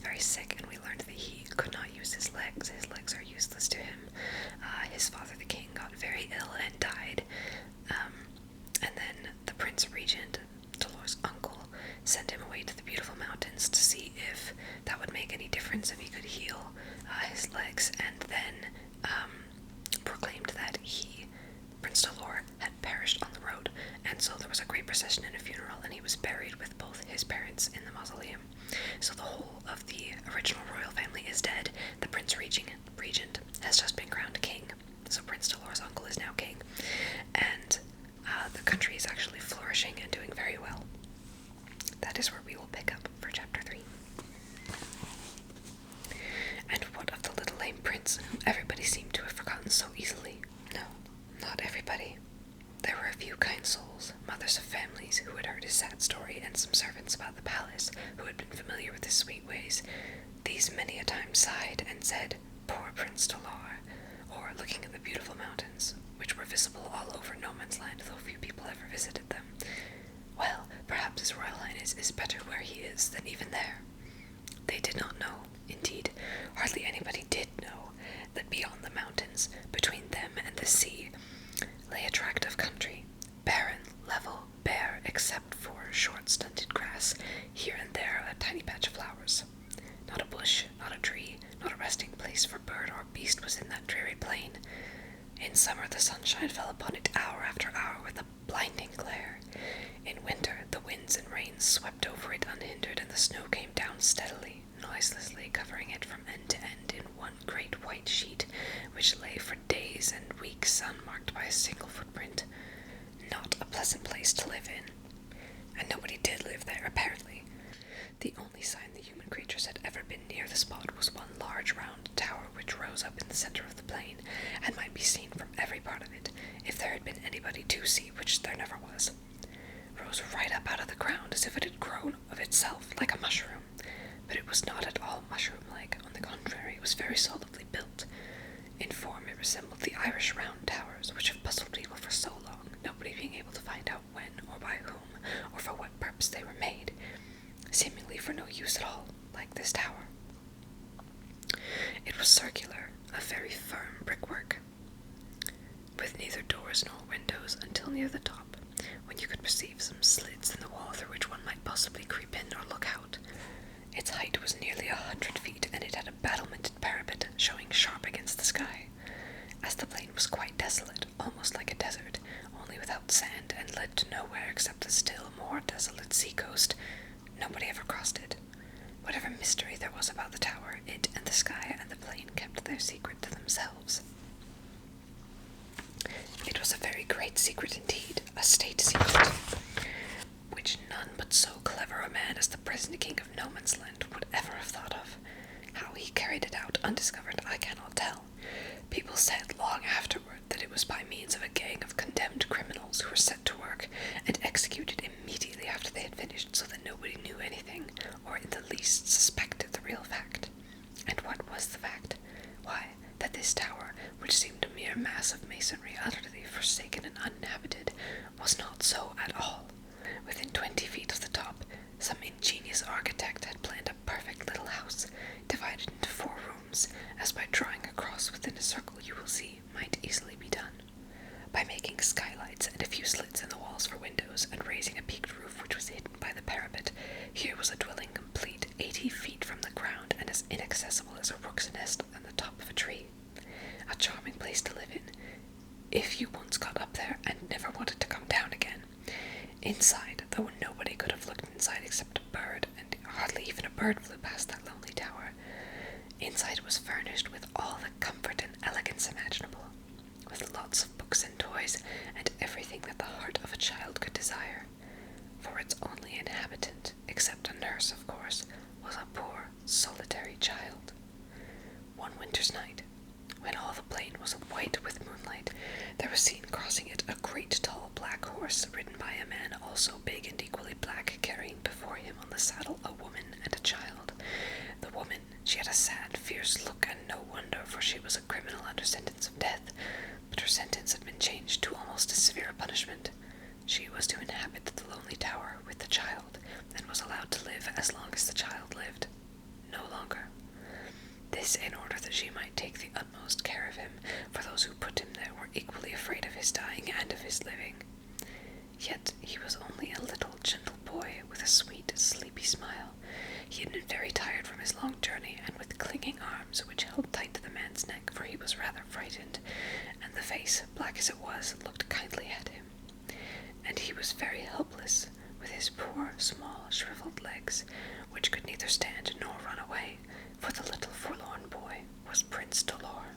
very sick, and we learned that he could not use his legs. His legs are useless to him. His father, the king, got very ill and died. And then the Prince Regent, Dolores' uncle, sent him away to the beautiful mountains to see if that would make any difference, if he could heal his legs, and then proclaimed that Prince Dolor, had perished on the road, and so there was a great procession and a funeral, and he was buried with both his parents in the mausoleum. So the whole of the original royal family is dead. The Prince Regent has just been crowned king, so Prince Dolor's uncle is now king, and the country is actually flourishing and doing very well. That is where we will pick up for chapter 3. And what of the little lame prince, whom everybody seemed to have forgotten so easily? No, not everybody. There were a few kind souls, mothers of families, who had heard his sad story, and some servants about the palace, who had been familiar with his sweet ways. These many a time sighed and said, "Poor Prince Dolor," or looking at the beautiful mountains, which were visible all over No Man's Land, though few people ever visited them, "Well, perhaps His Royal Highness is better where he is than even there." They did not know, indeed, hardly anybody did know, that beyond the mountains, between them and the sea, lay a tract of country, barren, level, bare, except for short stunted grass, here and there a tiny patch of flowers. Not a bush, not a tree, not a resting place for bird or beast was in that dreary plain. In summer the sunshine fell upon it hour after hour with a blinding glare. In winter the winds and rains swept over it unhindered, and the snow came down steadily, noiselessly, covering it from end to end in one great white sheet, which lay for days and weeks unmarked by a single footprint. Not a pleasant place to live in. And nobody did live there, apparently. The only sign the human creatures had ever been near the spot was one large round tower which rose up in the center of the plain, and might be seen from every part of it, if there had been anybody to see, which there never was. Rose right up out of the ground, as if it had grown of itself, like a mushroom. But it was not at all mushroom-like. On the contrary, it was very solidly built. In form it resembled the Irish round towers, which have puzzled people for so long, nobody being able to find out when, or by whom, or for what purpose they were made, seemingly for no use at all, like this tower. It was circular, of very firm brickwork, with neither doors nor windows until near the top, when you could perceive some slits in the wall through which one might possibly creep in or look out. Its height was nearly 100 feet, and it had a battlemented parapet showing sharp against the sky. As the plain was quite desolate, almost like a desert, only without sand, and led to nowhere except the still more desolate sea-coast, nobody ever crossed it. Whatever mystery there was about the tower, it and the sky and the plain kept their secret to themselves. It was a very great secret indeed, a state secret, which none but so clever a man as the present king of No Man's Land would ever have thought of. How he carried it out undiscovered I cannot tell. People said long afterward that it was by means of a gang of condemned criminals who were set to work and executed immediately after they had finished, so that nobody knew anything, or in the least suspected the real fact. And what was the fact? Why, that this tower, which seemed a mere mass of masonry utterly forsaken and uninhabited, was not so at all. Within 20 feet of the top, some ingenious architect had planned a perfect little house, divided into 4 rooms, as by drawing a cross within a circle you will see might easily be done. By making skylights and a few slits in the walls for windows, and raising a peaked roof which was hidden by the parapet, here was a dwelling complete 80 feet from the ground, and as inaccessible as a rook's nest on the top of a tree. A charming place to live in, if you once got up there and never wanted to come down again. Inside, though nobody could have looked inside except a bird, and hardly even a bird flew past that lonely tower, inside it was furnished with all the comfort and elegance imaginable, with lots of books and toys, and everything that the heart of a child could desire. For its only inhabitant, except a nurse, of course, was a poor, solitary child. One winter's night, when all the plain was white with moonlight, there was seen crossing it a great tall black horse, ridden by a man also big and equally black, carrying before him on the saddle a woman and a child. The woman, she had a sad, fierce look, and no wonder, for she was a criminal under sentence of death, but her sentence had been changed to almost as severe a punishment. She was to inhabit the lonely tower with the child, and was allowed to live as long as the child lived. No no longer. This in order that she might take the utmost care of him, for those who put him there were equally afraid of his dying and of his living. Yet he was only a little gentle boy with a sweet, sleepy smile. He had been very tired from his long journey, and with clinging arms which held tight to the man's neck, for he was rather frightened, and the face, black as it was, looked kindly at him. And he was very helpless, with his poor, small, shriveled legs, which could neither stand nor run away, for the little forlorn boy was Prince Dolor.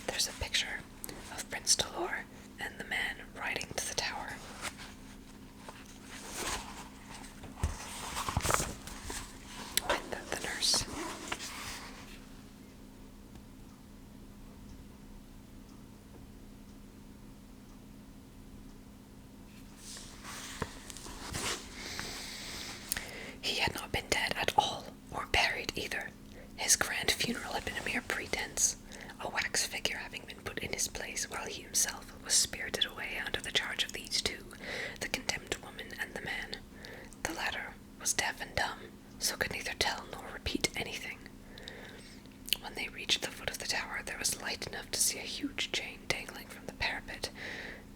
There's a picture of Prince Dolor and the man riding to the tower. With the nurse. He had not been dead at all, or buried either. His grand funeral had been a mere pretense, a wax figure having been put in his place while he himself was spirited away under the charge of these two, the condemned woman and the man. The latter was deaf and dumb, so could neither tell nor repeat anything. When they reached the foot of the tower, there was light enough to see a huge chain dangling from the parapet,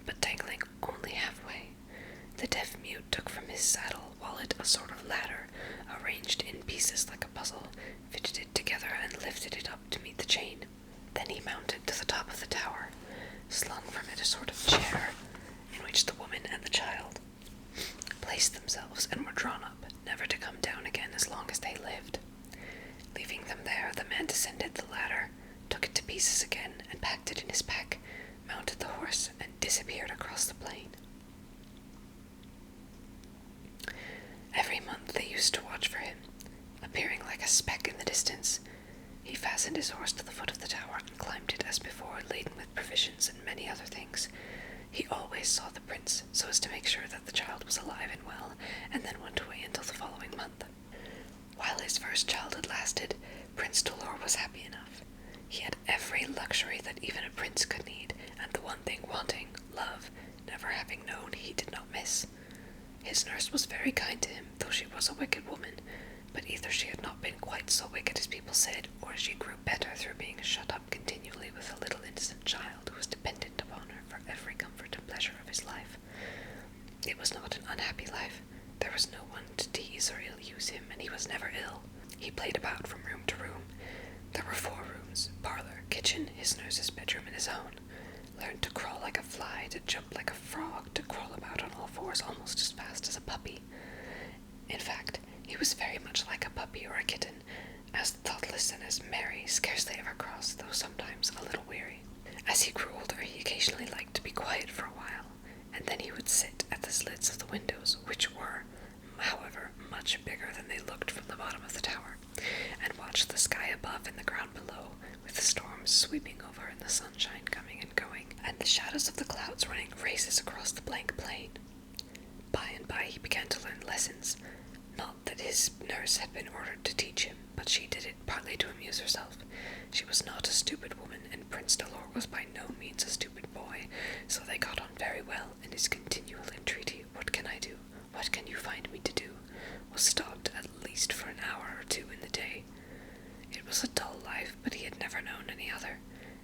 but dangling only halfway. The deaf mute took from his saddle wallet a sort of ladder, arranged in pieces like a puzzle, fitted it together and lifted it up to meet the chain. Then he mounted to the top of the tower, slung from it a sort of chair, in which the woman and the child placed themselves and were drawn up, never to come down again as long as they lived. Leaving them there, the man descended the ladder, took it to pieces again, and packed it in his pack, mounted the horse, and disappeared across the plain. Every month they used to watch for him, appearing like a speck in the distance. He fastened his horse to the foot of the tower and climbed it as before, laden with provisions and many other things. He always saw the prince, so as to make sure that the child was alive and well, and then went away until the following month. While his first childhood lasted, Prince Dolor was happy enough. He had every luxury that even a prince could need, and the one thing wanting, love, never having known, he did not miss. His nurse was very kind to him, though she was a wicked woman, but either she had not been quite so wicked as people said, or she grew better through being shut up continually with a little innocent child who was dependent upon her for every comfort and pleasure of his life. It was not an unhappy life. There was no one to tease or ill-use him, and he was never ill. He played about from room to room. There were 4 rooms, parlor, kitchen, his nurse's bedroom, and his own. Learned to crawl like a fly, to jump like a frog, to crawl about on all 4s almost as fast as a puppy. In fact, he was very much like a puppy or a kitten, as thoughtless and as merry, scarcely ever cross, though sometimes a little weary. As he grew older, he occasionally liked to be quiet for a while, and then he would sit at the slits of the windows, which were, however, much bigger than they looked from the bottom of the tower, and watch the sky above and the ground below, with the storms sweeping over and the sunshine coming and going, and the shadows of the clouds running races across the blank plain. By and by he began to learn lessons. Not that his nurse had been ordered to teach him, but she did it partly to amuse herself. She was not a stupid woman, and Prince Dolor was by no means a stupid boy, so they got on very well, and his continual entreaty, "What can I do? What can you find me to do?" was stopped at least for an hour or 2 in the day. It was a dull life, but he had never known any other.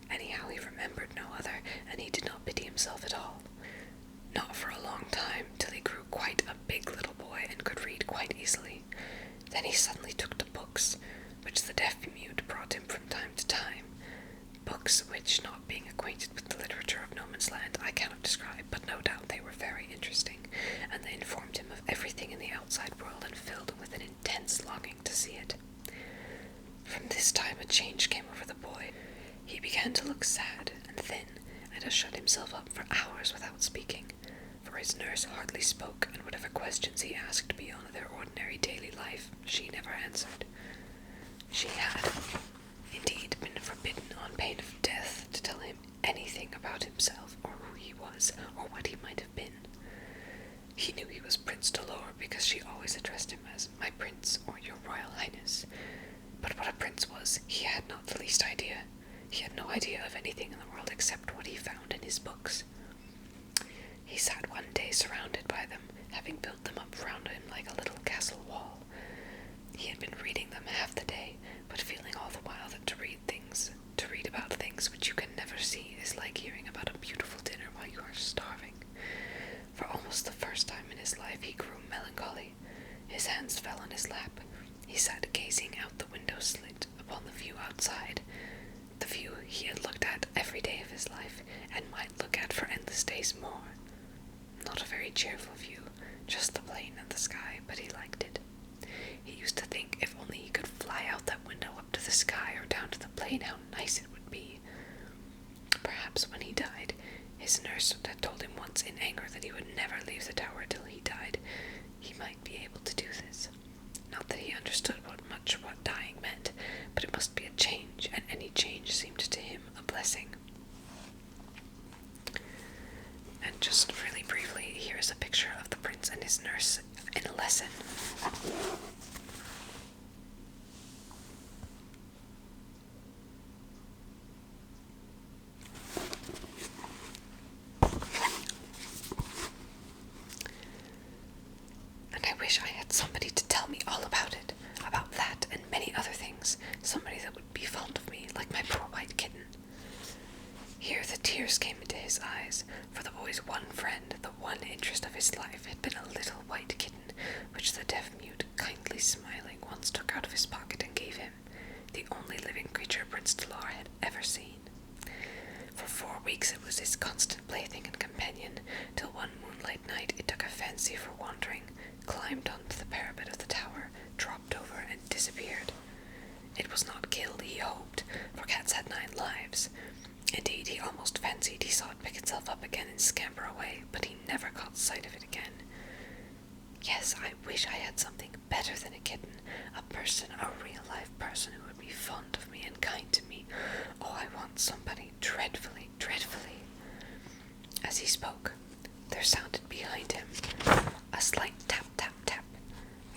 Anyhow, he remembered no other, and he did not pity himself at all. Not for a long time, till he grew quite a big little boy and could read quite easily. Then he suddenly took to books, which the deaf-mute brought him from time to time. Books which, not being acquainted with the literature of No Man's Land, I cannot describe, but no doubt they were very interesting, and they informed him of everything in the outside world and filled him with an intense longing to see it. From this time a change came over the boy. He began to look sad and thin, and to shut himself up for hours without speaking, for his nurse hardly spoke, and whatever questions he asked beyond their ordinary daily life, she never answered. She had, indeed, been forbidden on pain of death to tell him anything about himself, or who he was, or what he might have been. He knew he was Prince Dolor because she always addressed him as "my prince" or "your royal highness." But what a prince was, he had not the least idea. He had no idea of anything in the world except what he found in his books. He sat one day surrounded by them, having built them up round him like a little castle wall. He had been reading them half the day, but feeling all the while that to read about things which you can never see is like hearing about a beautiful dinner while you are starving. For almost the first time in his life he grew melancholy. His hands fell on his lap. He sat gazing out the window slit upon the view outside, the view he had looked at every day of his life, and might look at for endless days more. Not a very cheerful view, just the plain and the sky, but he liked it. He used to think if only he could fly out that window up to the sky or down to the plain, how nice it would be. Perhaps when he died, his nurse had told him once in anger that he would never leave the tower till he died. He might be able to do this. Not that he understood what dying meant, but it must be a change, and any change seemed to him a blessing. And just really briefly, here is a picture of the prince and his nurse in a lesson. And I wish I had somebody to tell me all about it, about that and many other things, somebody that would be fond of me, like my poor white kitten. Here the tears came into his eyes, for the boy's one friend, the one interest of his life, had been a little white kitten, which the deaf-mute, kindly smiling, once took out of his pocket and gave him, the only living creature Prince Dolor had ever seen. For 4 weeks it was his constant plaything and companion, till one moonlight night it took a fancy for wandering, climbed onto the parapet of the tower, dropped over, and disappeared. It was not killed, he hoped, for cats had 9 lives. Indeed, he almost fancied he saw it pick itself up again and scamper away, but he never caught sight of it again. Yes, I wish I had something better than a kitten, a person, a real-life person who would be fond of me and kind to me. Oh, I want somebody dreadfully, dreadfully. As he spoke, there sounded behind him a slight tap, tap, tap,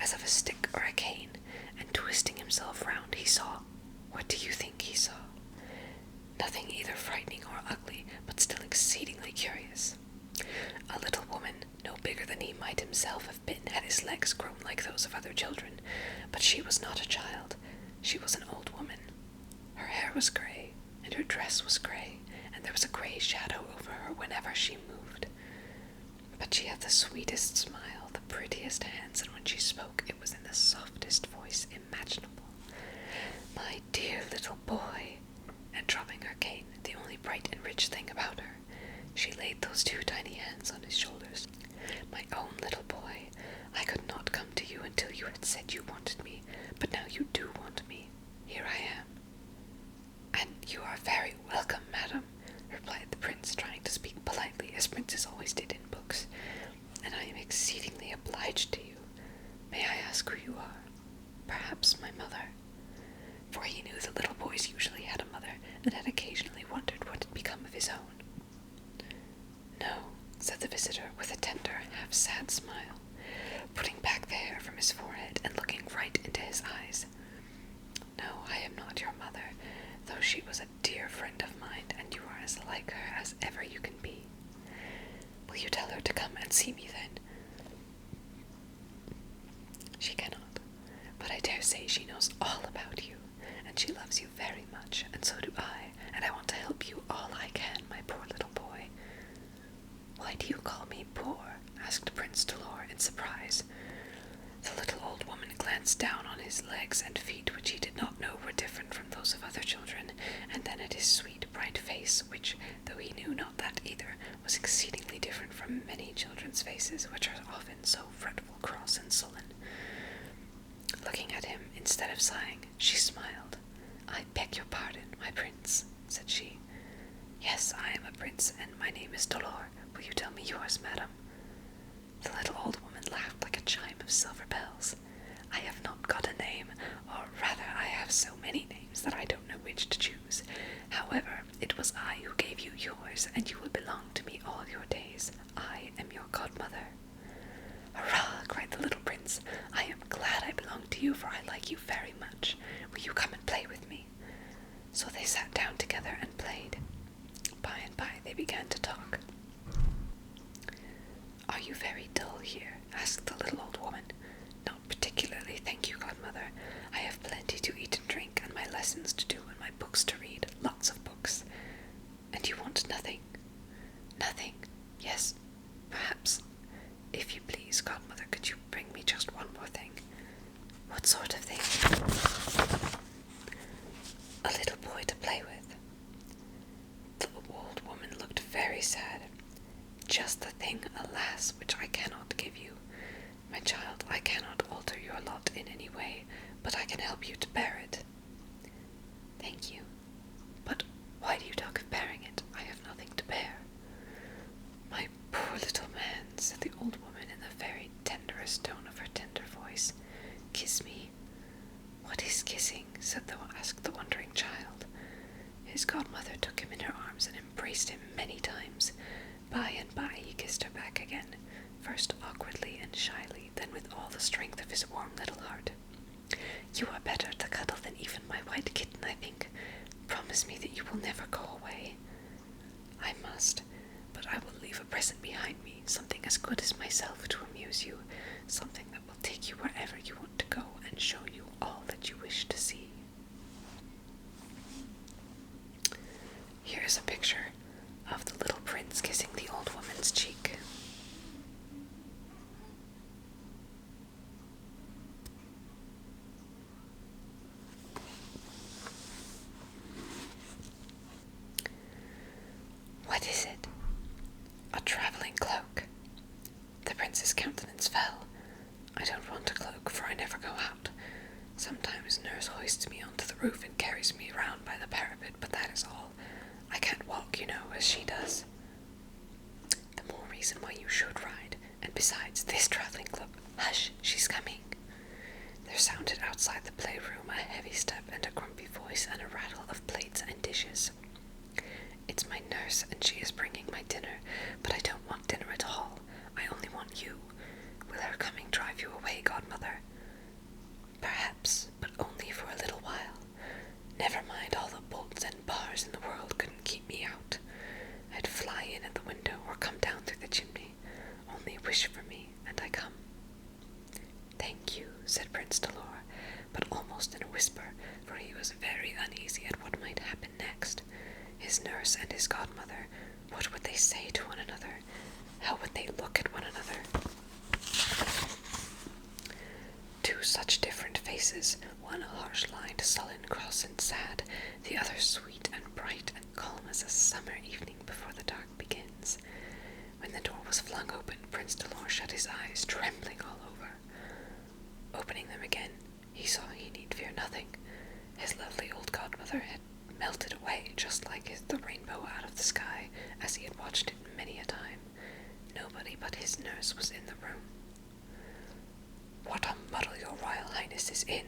as of a stick or a cane, and twisting himself round, he saw. What do you think he saw? Nothing either frightening or ugly, but still exceedingly curious. A little woman, no bigger than he might himself have been had his legs grown like those of other children, but she was not a child. She was an old woman. Her hair was grey, and her dress was grey, and there was a grey shadow over her whenever she moved. But she had the sweetest smile, the prettiest hands, and when she spoke it was in the softest voice imaginable. My dear little boy, and dropping her cane, the only bright and rich thing about her, she laid those 2 tiny hands on his shoulders. My own little boy, I could not come to you until you had said you wanted me, but now you do want me. Here I am. And you are very welcome, madam, replied the prince, trying to speak politely, as princes always did in books, and I am exceedingly obliged to you. May I ask who you are? Perhaps my mother? For he knew the little boys usually had a mother, and had occasionally wondered what had become of his own. No, said the visitor, with a tender, half-sad smile, putting back the hair from his forehead and looking right into his eyes. No, I am not your mother, though she was a dear friend of mine, and you are as like her as ever you can be. Will you tell her to come and see me, then? She cannot, but I dare say she knows all about you, and she loves you very much, and so do I, and I want to help you all I can, my poor little boy. Why do you call me poor? Asked Prince Dolor in surprise. The little old woman glanced down on his legs and feet, which he did not know were different from those of other children, and then at his sweet, bright face, which, though he knew not that either, was exceedingly different from many children's faces, which are often so fretful, cross, and sullen. Looking at him, instead of sighing, she smiled. I beg your pardon, my prince, said she. Yes, I am a prince, and my name is Dolor. Will you tell me yours, madam? The little old woman laughed like a chime of silver bells. I have not got a name, or rather I have so many names that I don't know which to choose. However, it was I who gave you yours, and you will belong to me all your days. I am your godmother. Hurrah! Cried the little prince. I am glad I belong to you, for I like you very much. Will you come and play with me? So they sat down together and played. By and by they began to talk. Are you very dull here? Asked the little old woman. Not particularly, thank you, godmother. I have plenty if you please, godmother, could you bring me just one more thing? What sort of thing? A little boy to play with. The old woman looked very sad. Just the thing, alas, which I cannot give you. My child, I cannot alter your lot in any way, but I can help you to bear it. Thank you. But why do you talk of bearing it? I have nothing to bear. My poor little man, said the old woman in the very tenderest tone of her tender voice. Kiss me. What is kissing? asked the wondering child. His godmother took him in her arms and embraced him many times. By and by he kissed her back again, first awkwardly and shyly, then with all the strength of his warm little heart. You are better to cuddle than even my white kitten, I think. Promise me that you will never go away. I must, but I will leave a present behind me, something as good as myself to amuse you, something that will take you wherever you want to go and show you all that you wish to see. Here is a picture of the little prince kissing the old woman's cheek. What is it? A traveling cloak. The prince's countenance fell. I don't want a cloak, for I never go out. Sometimes nurse hoists me onto the roof and carries me round by the parapet, but that is all. I can't walk, you know, as she does. The more reason why you should ride, and besides, this traveling cloak. Hush, she's coming. There sounded outside the playroom a heavy step and a grumpy voice and a rattle of plates and dishes. It's my nurse, and she is bringing my dinner, but I don't want dinner at all. I only want you. Will her coming drive you away, godmother? Perhaps, but only for a little while. Never mind, all the bolts and bars in the world couldn't keep me out. I'd fly in at the window or come down through the chimney. Only wish for me, and I come. Thank you, said Prince Dolor, but almost in a whisper, for he was very uneasy at what might happen next. His nurse and his godmother, what would they say to one another? How would they look at one another? Two such different faces, one harsh-lined, sullen, cross, and sad, the other sweet and bright and calm as a summer evening before the dark begins. When the door was flung open, Prince Dolor shut his eyes, trembling all over. Opening them again, he saw he need fear nothing. His lovely old godmother had melted away just like the rainbow out of the sky, as he had watched it many a time. Nobody but his nurse was in the room. What a muddle your Royal Highness is in,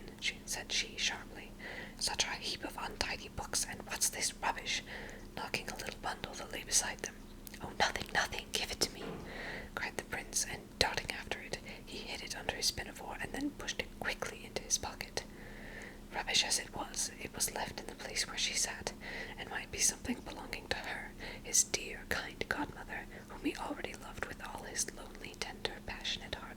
said she sharply. Such a heap of untidy books, and what's this rubbish? Knocking a little bundle that lay beside them. Oh, nothing, nothing, give it to me, cried the prince, and darting after it, he hid it under his pinafore and then pushed it quickly into his pocket. Rubbish as it was left in the place where she sat, and might be something belonging to her, his dear, kind godmother, whom he already loved with all his lonely, tender, passionate heart.